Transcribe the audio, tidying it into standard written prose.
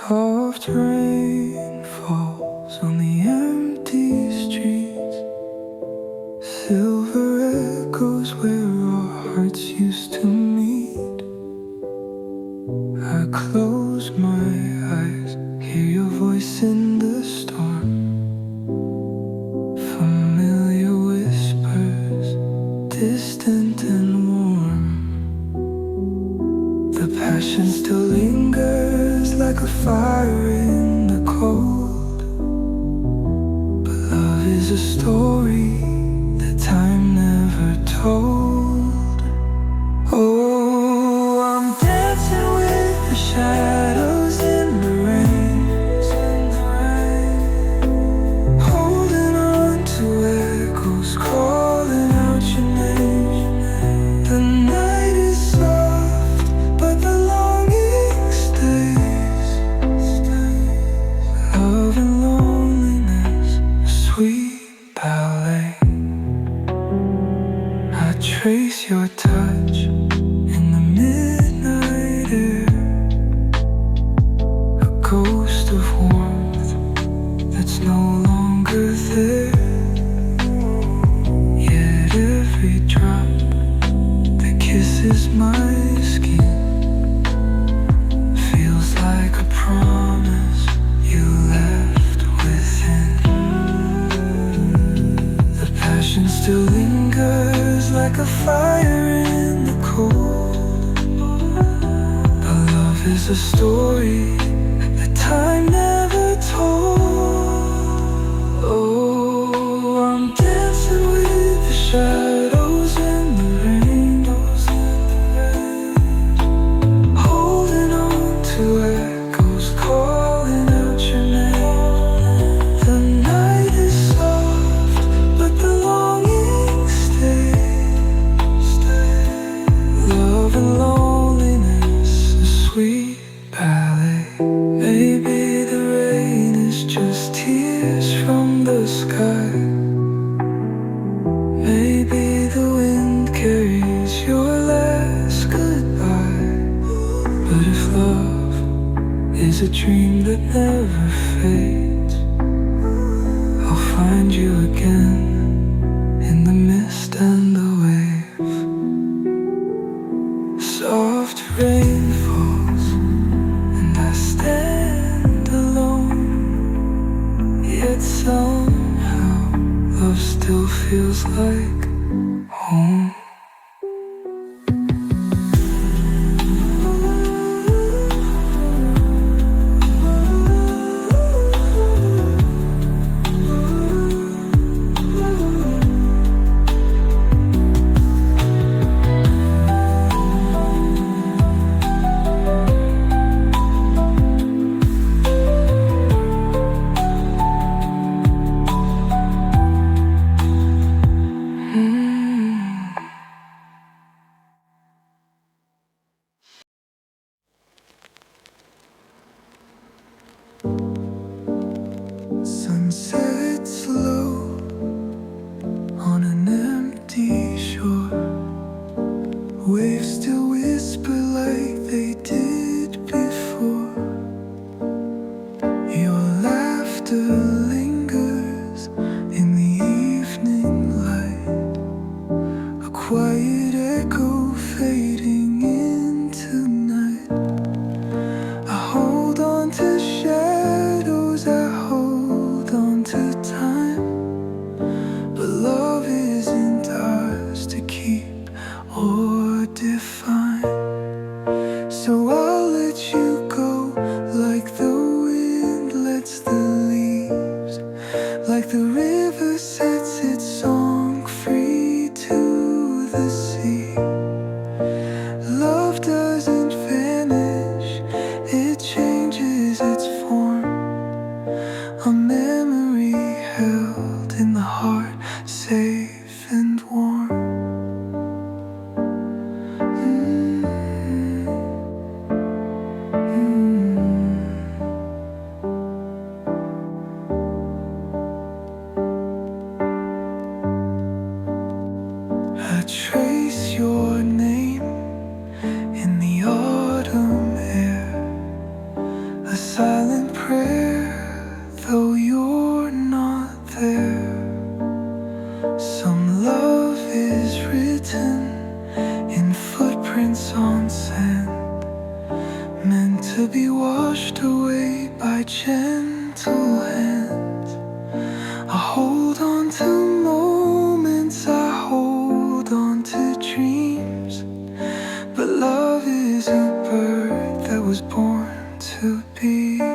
Soft rain falls on the empty streets. Silver echoes where our hearts used to meet. I close my eyes, hear your voice in the storm. Familiar whispers, distant and warm. The passion still lingers like a fire in the cold. But love is a story that time never told. Oh, I'm dancing with the shadows in the rain, holding on to echoes calling out your name. The night is soft, but the longing stays. Love and loneliness, a sweet ballet. I trace your touch in the midnight air, a ghost of warmth that's no longer there. Yet every drop that kisses my skin feels like a promise you left within. The passion still lingers like a fire in the cold. But love is a story that time never told. Oh, I'm dancing with the shadows in the rain, holding on to echoes calling out your name. The night is soft, but the longing stays. Love and loneliness, a sweet ballet. Maybe the rain is just tears from the sky. Maybe the wind carries your last goodbye. But if love is a dream that never fades, I'll find you again in the mist and the waves. Soft rain falls and I stand alone. Yet somehow love still feels like home. silent prayer, though you're not there. Some love is written in footprints on sand, meant to be washed away by gentle hands. I hold on to moments, I hold on to dreams, but love is a bird that was born to be.